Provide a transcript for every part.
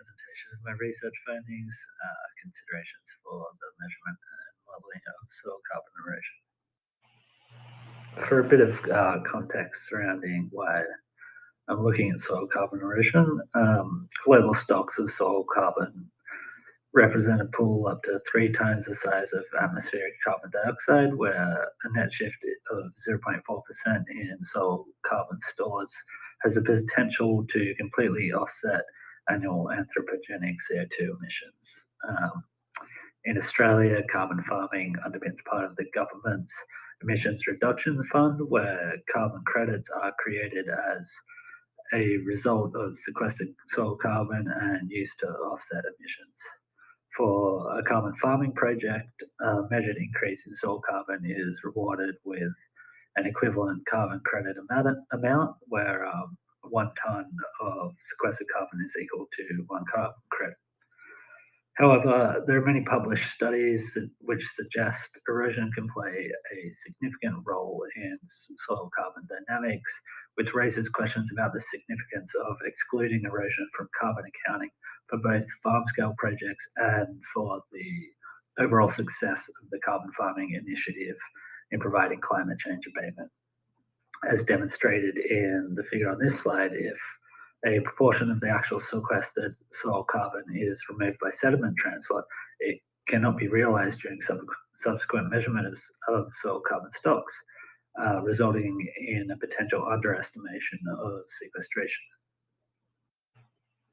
presentation of my research findings, considerations for the measurement and modeling of soil carbon erosion. For a bit of context surrounding why I'm looking at soil carbon erosion, global stocks of soil carbon represent a pool up to 3 times the size of atmospheric carbon dioxide, where a net shift of 0.4% in soil carbon stores has the potential to completely offset annual anthropogenic CO2 emissions. Um, in Australia, carbon farming underpins part of the government's emissions reduction fund, where carbon credits are created as a result of sequestered soil carbon and used to offset emissions. For a carbon farming project, a measured increase in soil carbon is rewarded with an equivalent carbon credit amount where 1 ton of sequestered carbon is equal to 1 carbon credit. However, there are many published studies which suggest erosion can play a significant role in soil carbon dynamics, which raises questions about the significance of excluding erosion from carbon accounting for both farm scale projects and for the overall success of the carbon farming initiative in providing climate change abatement. As demonstrated in the figure on this slide, if a proportion of the actual sequestered soil carbon is removed by sediment transport, it cannot be realized during subsequent measurement of soil carbon stocks, resulting in a potential underestimation of sequestration.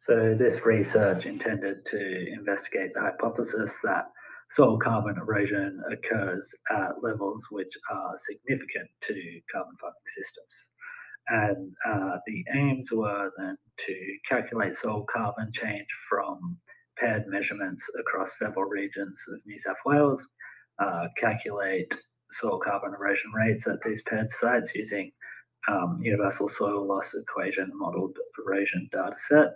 So this research intended to investigate the hypothesis that soil carbon erosion occurs at levels which are significant to carbon farming systems. And the aims were then to calculate soil carbon change from paired measurements across several regions of New South Wales, calculate soil carbon erosion rates at these paired sites using universal soil loss equation modeled erosion data sets,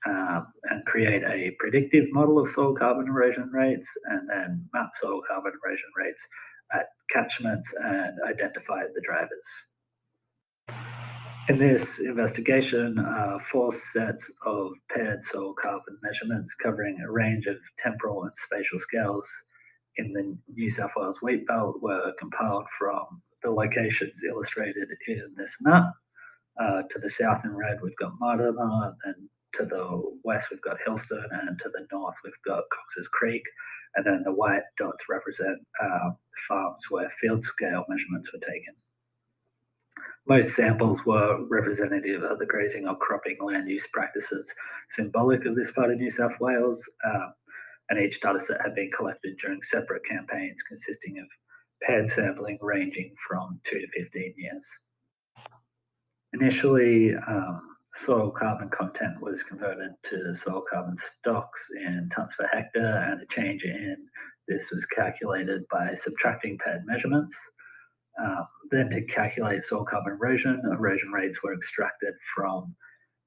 and create a predictive model of soil carbon erosion rates, and then map soil carbon erosion rates at catchments and identify the drivers. In this investigation, 4 sets of paired soil carbon measurements covering a range of temporal and spatial scales in the New South Wales wheat belt were compiled from the locations illustrated in this map. To the south in red, we've got Martimar, and to the west, we've got Hillstone, and to the north, we've got Cox's Creek. And then the white dots represent farms where field scale measurements were taken. Most samples were representative of the grazing or cropping land use practices symbolic of this part of New South Wales, and each dataset had been collected during separate campaigns consisting of paired sampling ranging from 2 to 15 years. Initially, soil carbon content was converted to soil carbon stocks in tons per hectare, and the change in this was calculated by subtracting paired measurements. Then to calculate soil carbon erosion rates were extracted from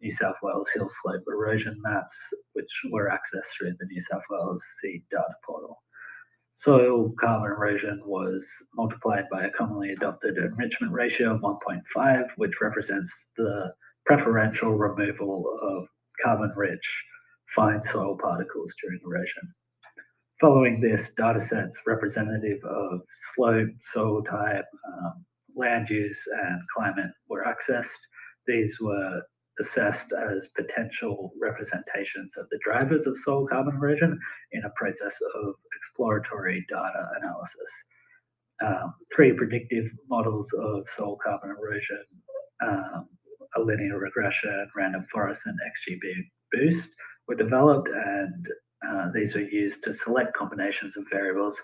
New South Wales hill slope erosion maps, which were accessed through the New South Wales Seed Data Portal. Soil carbon erosion was multiplied by a commonly adopted enrichment ratio of 1.5, which represents the preferential removal of carbon-rich fine soil particles during erosion. Following this, datasets representative of slope, soil type, land use, and climate were accessed. These were assessed as potential representations of the drivers of soil carbon erosion in a process of exploratory data analysis. 3 predictive models of soil carbon erosion, a linear regression, random forest, and XGB boost were developed, and these were used to select combinations of variables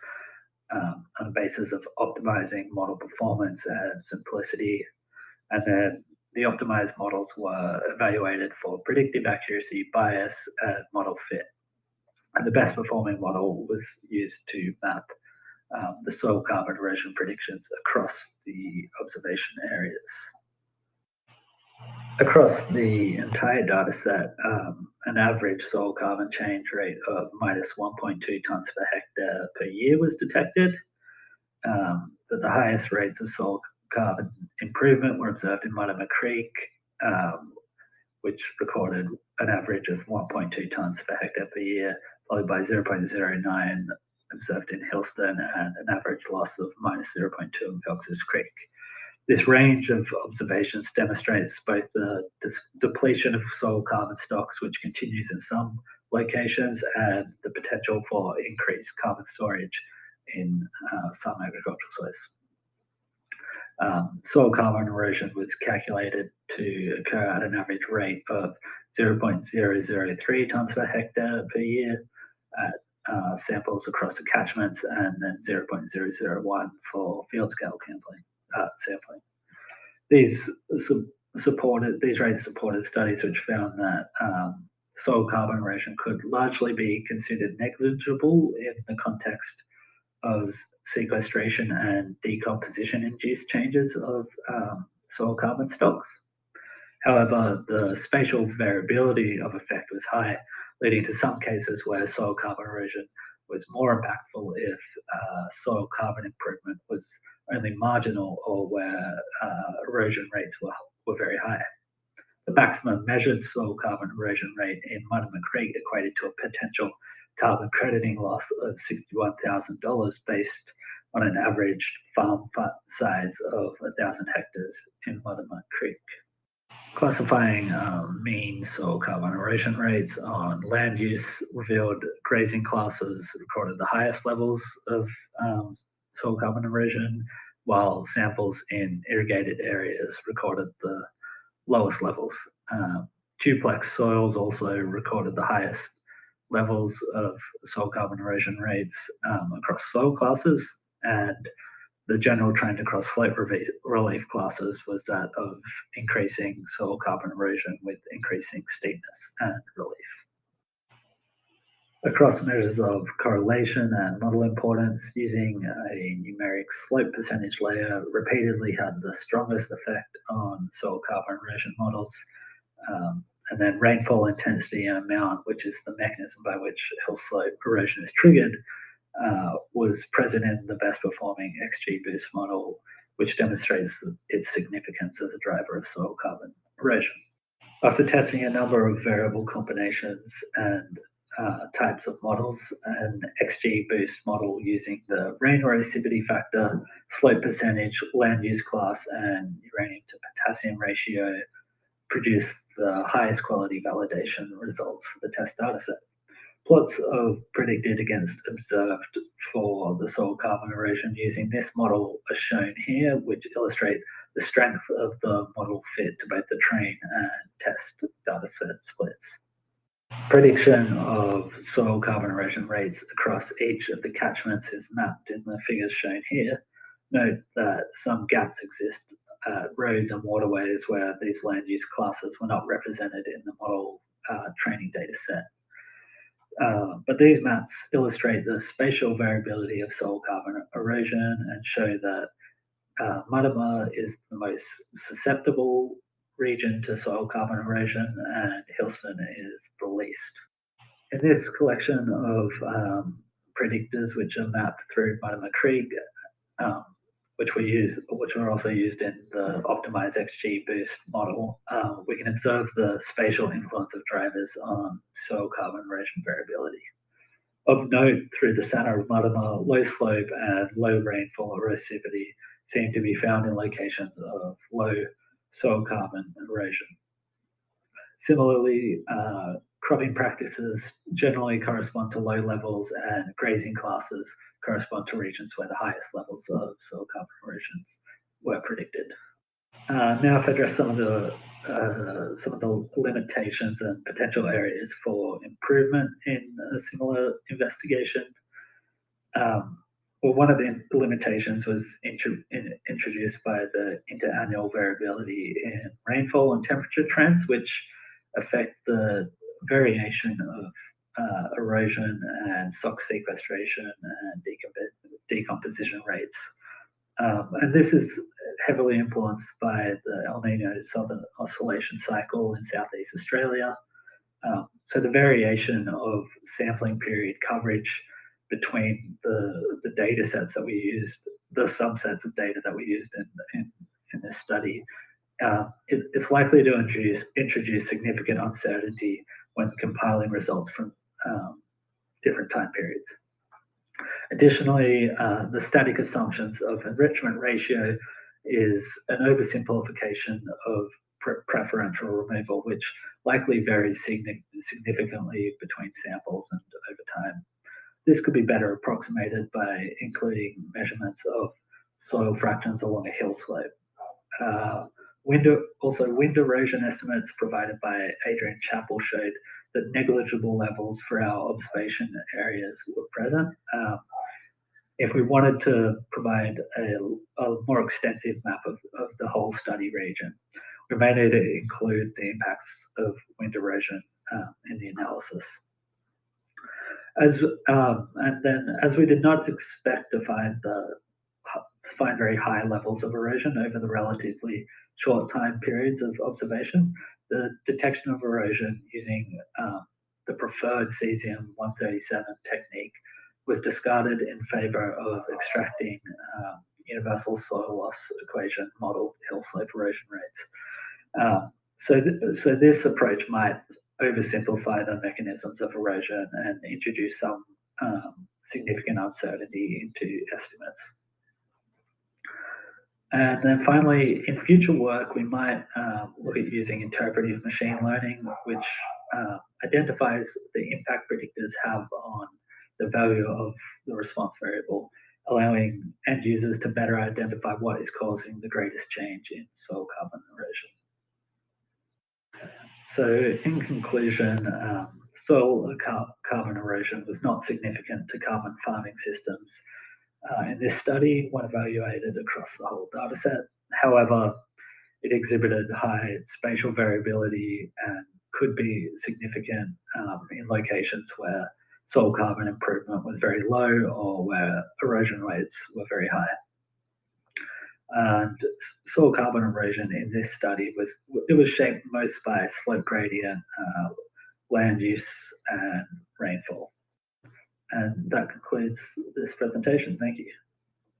on the basis of optimizing model performance and simplicity. And then the optimized models were evaluated for predictive accuracy, bias, and model fit. And the best performing model was used to map the soil carbon erosion predictions across the observation areas. Across the entire data set, an average soil carbon change rate of minus 1.2 tons per hectare per year was detected. But the highest rates of soil carbon improvement were observed in Martimar Creek, which recorded an average of 1.2 tonnes per hectare per year, followed by 0.09 observed in Hillston and an average loss of minus 0.2 in Cox's Creek. This range of observations demonstrates both the depletion of soil carbon stocks, which continues in some locations, and the potential for increased carbon storage in some agricultural soils. Soil carbon erosion was calculated to occur at an average rate of 0.003 tonnes per hectare per year at samples across the catchments, and then 0.001 for field scale sampling. These rates supported studies which found that soil carbon erosion could largely be considered negligible in the context of sequestration and decomposition-induced changes of soil carbon stocks. However, the spatial variability of effect was high, leading to some cases where soil carbon erosion was more impactful if soil carbon improvement was only marginal, or where erosion rates were very high. The maximum measured soil carbon erosion rate in Muddiman Creek equated to a potential carbon crediting loss of $61,000 based on an average farm size of 1,000 hectares in Muddiman Creek. Classifying mean soil carbon erosion rates on land use revealed grazing classes recorded the highest levels of soil carbon erosion, while samples in irrigated areas recorded the lowest levels. Duplex soils also recorded the highest levels of soil carbon erosion rates across soil classes, and the general trend across slope relief classes was that of increasing soil carbon erosion with increasing steepness and relief. Across measures of correlation and model importance, using a numeric slope percentage layer repeatedly had the strongest effect on soil carbon erosion models. And then rainfall intensity and amount, which is the mechanism by which hill slope erosion is triggered, was present in the best performing XG boost model, which demonstrates its significance as a driver of soil carbon erosion. After testing a number of variable combinations and types of models, an XG boost model using the rain erosivity factor, slope percentage, land use class, and uranium to potassium ratio produced the highest quality validation results for the test dataset. Plots of predicted against observed for the soil carbon erosion using this model are shown here, which illustrate the strength of the model fit to both the train and test dataset splits. Prediction of soil carbon erosion rates across each of the catchments is mapped in the figures shown here. Note that some gaps exist at roads and waterways where these land use classes were not represented in the model training data set. But these maps illustrate the spatial variability of soil carbon erosion and show that Muddiman is the most susceptible region to soil carbon erosion, and Hillston is the least. In this collection of predictors, which are mapped through Muddiman Creek, which were also used in the optimized XG boost model, we can observe the spatial influence of drivers on soil carbon erosion variability. Of note, through the center of Muddiman, low slope and low rainfall erosivity seem to be found in locations of low soil carbon erosion. Similarly, cropping practices generally correspond to low levels, and grazing classes correspond to regions where the highest levels of soil carbon erosions were predicted. Now, if I address some of the limitations and potential areas for improvement in a similar investigation. Well, one of the limitations was introduced by the interannual variability in rainfall and temperature trends, which affect the variation of erosion and SOx sequestration and decomposition rates. And this is heavily influenced by the El Nino Southern Oscillation Cycle in Southeast Australia. So the variation of sampling period coverage between the data sets that we used, the subsets of data that we used in this study, It's likely to introduce significant uncertainty when compiling results from different time periods. Additionally, the static assumptions of enrichment ratio is an oversimplification of preferential removal, which likely varies significantly between samples and over time. This could be better approximated by including measurements of soil fractions along a hill slope. Wind erosion estimates provided by Adrian Chappell showed that negligible levels for our observation areas were present. If we wanted to provide a more extensive map of the whole study region, we may need to include the impacts of wind erosion in the analysis. As we did not expect to find very high levels of erosion over the relatively short time periods of observation, the detection of erosion using the preferred cesium-137 technique was discarded in favor of extracting universal soil loss equation model hill slope erosion rates. So this approach might oversimplify the mechanisms of erosion and introduce some significant uncertainty into estimates. And then finally, in future work, we might look at using interpretive machine learning, which identifies the impact predictors have on the value of the response variable, allowing end users to better identify what is causing the greatest change in soil carbon erosion. So in conclusion, soil carbon erosion was not significant to carbon farming systems in this study when evaluated across the whole data set. However, it exhibited high spatial variability and could be significant in locations where soil carbon improvement was very low or where erosion rates were very high. And soil carbon erosion in this study was shaped most by slope gradient, land use, and rainfall. And that concludes this presentation. Thank you.